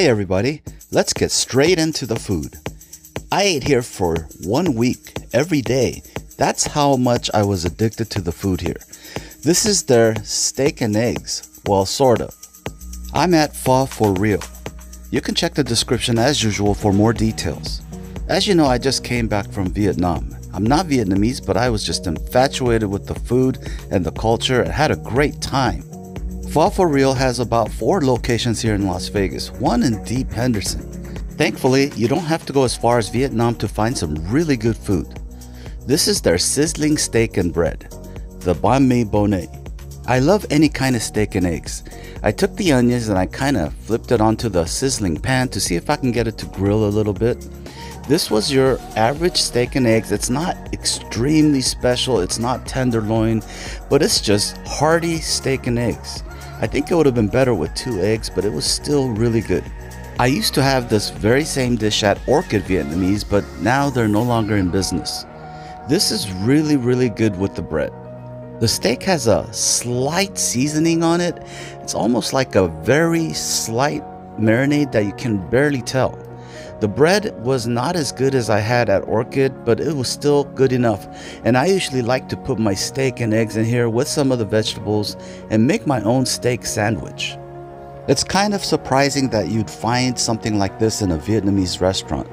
Hey everybody, let's get straight into the food. I ate here for 1 week, every day. That's how much I was addicted to the food here. This is their steak and eggs. Well, sort of. I'm at Pho For Real. You can check the description as usual for more details. As you know, I just came back from Vietnam. I'm not Vietnamese, but I was just infatuated with the food and the culture and had a great time. Pho For Real has about 4 locations here in Las Vegas, one in Deep Henderson. Thankfully, you don't have to go as far as Vietnam to find some really good food. This is their sizzling steak and bread, the banh mi bonnet. I love any kind of steak and eggs. I took the onions and I kind of flipped it onto the sizzling pan to see if I can get it to grill a little bit. This was your average steak and eggs. It's not extremely special, it's not tenderloin, but it's just hearty steak and eggs. I think it would have been better with 2 eggs, but it was still really good. I used to have this very same dish at Orchid Vietnamese, but now they're no longer in business. This is really good with the bread. The steak has a slight seasoning on it. It's almost like a very slight marinade that you can barely tell. The bread was not as good as I had at Orchid, but it was still good enough. And I usually like to put my steak and eggs in here with some of the vegetables and make my own steak sandwich. It's kind of surprising that you'd find something like this in a Vietnamese restaurant,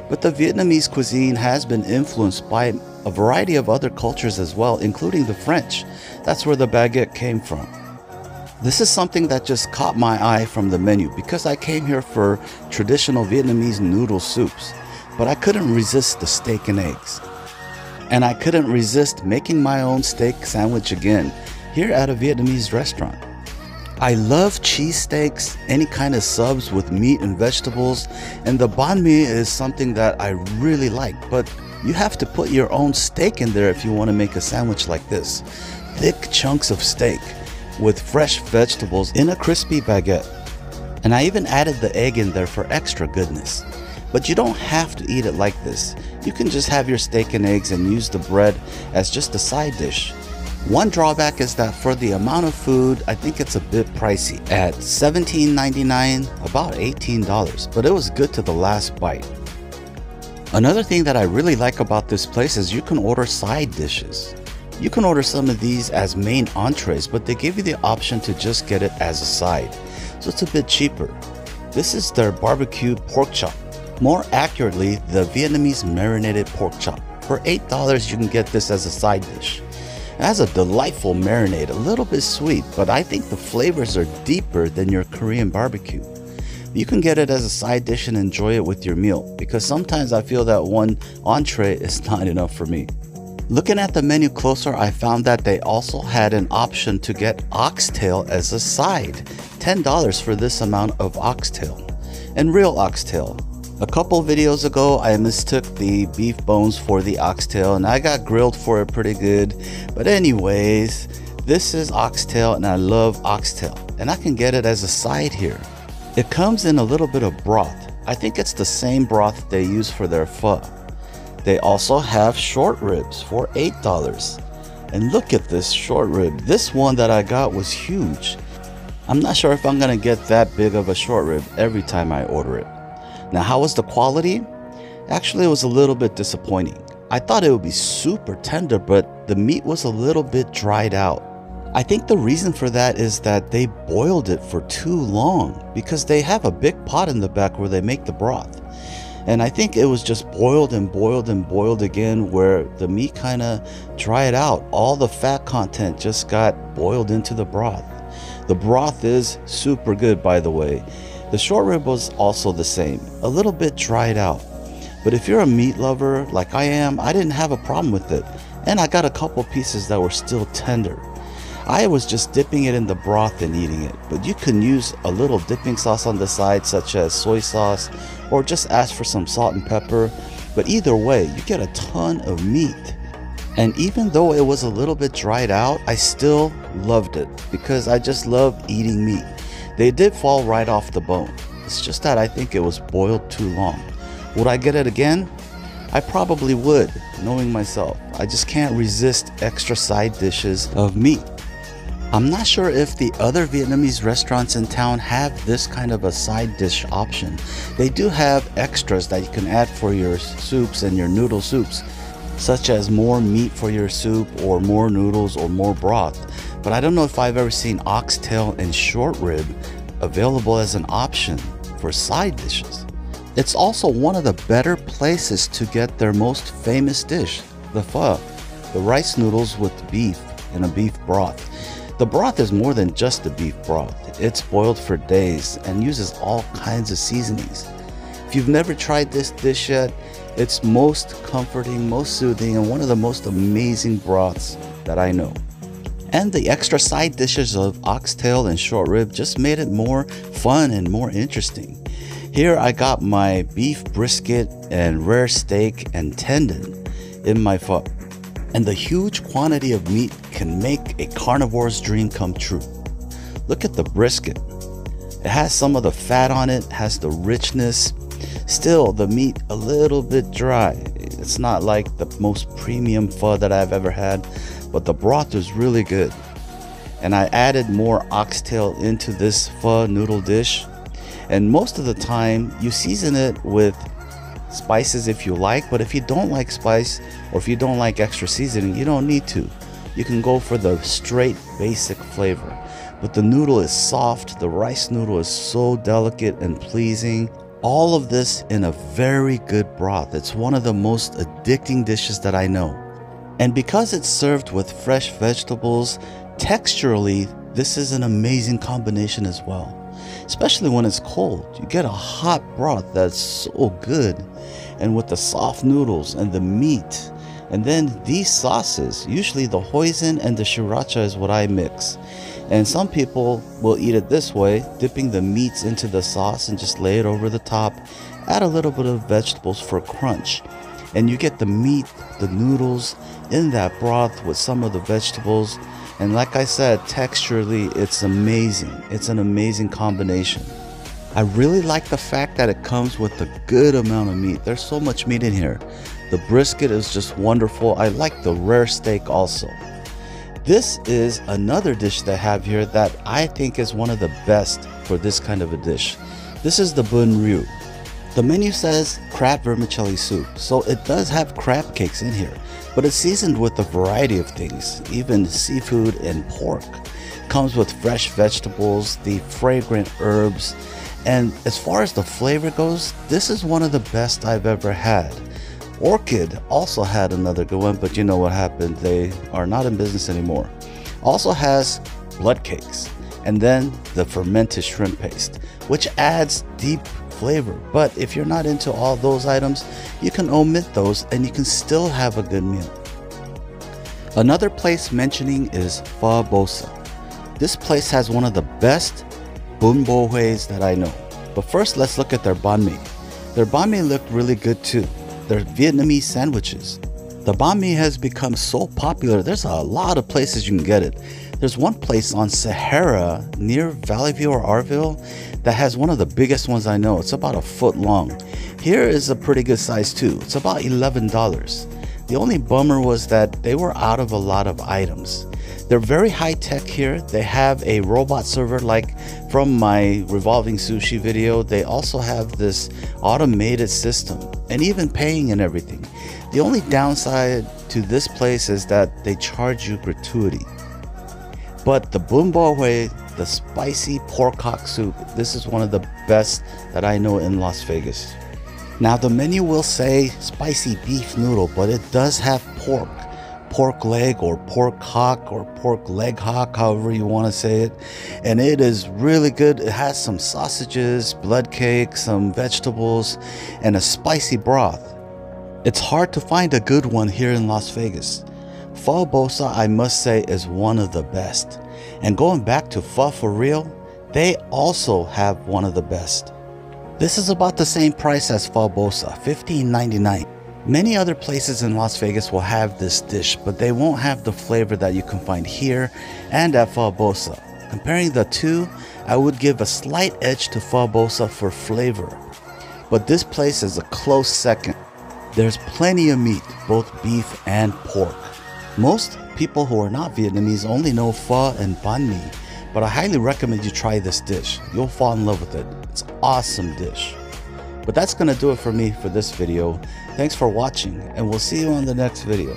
but the Vietnamese cuisine has been influenced by a variety of other cultures as well, including the French. That's where the baguette came from. This is something that just caught my eye from the menu because I came here for traditional Vietnamese noodle soups, but I couldn't resist the steak and eggs. And I couldn't resist making my own steak sandwich again here at a Vietnamese restaurant. I love cheesesteaks, any kind of subs with meat and vegetables, and the banh mi is something that I really like, but you have to put your own steak in there if you want to make a sandwich like this. Thick chunks of steak with fresh vegetables in a crispy baguette. And I even added the egg in there for extra goodness. But you don't have to eat it like this. You can just have your steak and eggs and use the bread as just a side dish. One drawback is that for the amount of food, I think it's a bit pricey at $17.99, about $18, but it was good to the last bite. Another thing that I really like about this place is you can order side dishes. You can order some of these as main entrees, but they give you the option to just get it as a side, so it's a bit cheaper. This is their barbecue pork chop. More accurately, the Vietnamese marinated pork chop. For $8, you can get this as a side dish. It has a delightful marinade, a little bit sweet, but I think the flavors are deeper than your Korean barbecue. You can get it as a side dish and enjoy it with your meal, because sometimes I feel that one entree is not enough for me. Looking at the menu closer, I found that they also had an option to get oxtail as a side. $10 for this amount of oxtail. And real oxtail. A couple videos ago, I mistook the beef bones for the oxtail and I got grilled for it pretty good. But anyways, this is oxtail and I love oxtail. And I can get it as a side here. It comes in a little bit of broth. I think it's the same broth they use for their pho. They also have short ribs for $8. And look at this short rib. This one that I got was huge. I'm not sure if I'm gonna get that big of a short rib every time I order it. Now, how was the quality? Actually, it was a little bit disappointing. I thought it would be super tender, but the meat was a little bit dried out. I think the reason for that is that they boiled it for too long because they have a big pot in the back where they make the broth. And I think it was just boiled and boiled and boiled again where the meat kind of dried out. All the fat content just got boiled into the broth. The broth is super good, by the way. The short rib was also the same, a little bit dried out. But if you're a meat lover like I am, I didn't have a problem with it. And I got a couple pieces that were still tender. I was just dipping it in the broth and eating it, but you can use a little dipping sauce on the side such as soy sauce or just ask for some salt and pepper. But either way, you get a ton of meat. And even though it was a little bit dried out, I still loved it because I just love eating meat. They did fall right off the bone. It's just that I think it was boiled too long. Would I get it again? I probably would, knowing myself. I just can't resist extra side dishes of meat. I'm not sure if the other Vietnamese restaurants in town have this kind of a side dish option. They do have extras that you can add for your soups and your noodle soups, such as more meat for your soup or more noodles or more broth. But I don't know if I've ever seen oxtail and short rib available as an option for side dishes. It's also one of the better places to get their most famous dish, the pho, the rice noodles with beef and a beef broth. The broth is more than just the beef broth. It's boiled for days and uses all kinds of seasonings. If you've never tried this dish yet, it's most comforting, most soothing, and one of the most amazing broths that I know. And the extra side dishes of oxtail and short rib just made it more fun and more interesting. Here I got my beef brisket and rare steak and tendon in my pho. And the huge quantity of meat can make a carnivore's dream come true. Look at the brisket. It has some of the fat on it, has the richness. Still, the meat a little bit dry. It's not like the most premium pho that I've ever had, but the broth is really good. And I added more oxtail into this pho noodle dish. And most of the time, you season it with spices if you like, but if you don't like spice or if you don't like extra seasoning, you don't need to. You can go for the straight basic flavor. But the noodle is soft, the rice noodle is so delicate and pleasing. All of this in a very good broth. It's one of the most addicting dishes that I know. And because it's served with fresh vegetables, texturally, this is an amazing combination as well. Especially when it's cold, you get a hot broth that's so good, and with the soft noodles and the meat, and then these sauces, usually the hoisin and the sriracha is what I mix. And some people will eat it this way, dipping the meats into the sauce and just lay it over the top, add a little bit of vegetables for crunch, and you get the meat, the noodles in that broth with some of the vegetables. And like I said, texturally, it's amazing. It's an amazing combination. I really like the fact that it comes with a good amount of meat. There's so much meat in here. The brisket is just wonderful. I like the rare steak also. This is another dish they have here that I think is one of the best for this kind of a dish. This is the bun ryu. The menu says crab vermicelli soup, so it does have crab cakes in here, but it's seasoned with a variety of things, even seafood and pork. Comes with fresh vegetables, the fragrant herbs, and as far as the flavor goes, this is one of the best I've ever had. Orchid also had another good one, but you know what happened, they are not in business anymore. Also has blood cakes, and then the fermented shrimp paste, which adds deep flavor. But if you're not into all those items, you can omit those and you can still have a good meal. Another place mentioning is Pho Bosa. This place has one of the best bún bò Huês that I know. But first, let's look at their banh mi. Their banh mi looked really good too. They're Vietnamese sandwiches. The banh mi has become so popular, there's a lot of places you can get it. There's one place on Sahara near Valley View or Arville that has one of the biggest ones I know. It's about a foot long. Here is a pretty good size too. It's about $11. The only bummer was that they were out of a lot of items. They're very high tech here. They have a robot server like from my revolving sushi video. They also have this automated system and even paying and everything. The only downside to this place is that they charge you gratuity. But the bún bò Huê, the spicy pork hock soup, this is one of the best that I know in Las Vegas. Now the menu will say spicy beef noodle, but it does have pork leg or pork hock or pork leg hock, however you want to say it. And it is really good. It has some sausages, blood cake, some vegetables, and a spicy broth. It's hard to find a good one here in Las Vegas. Pho Bosa, I must say, is one of the best. And going back to Pho for Real, they also have one of the best. This is about the same price as Pho Bosa, $15.99. Many other places in Las Vegas will have this dish, but they won't have the flavor that you can find here and at Pho Bosa. Comparing the two, I would give a slight edge to Pho Bosa for flavor, but this place is a close second. There's plenty of meat, both beef and pork. Most people who are not Vietnamese only know pho and banh mi, but I highly recommend you try this dish. You'll fall in love with it. It's an awesome dish. But that's gonna do it for me for this video. Thanks for watching, and we'll see you on the next video.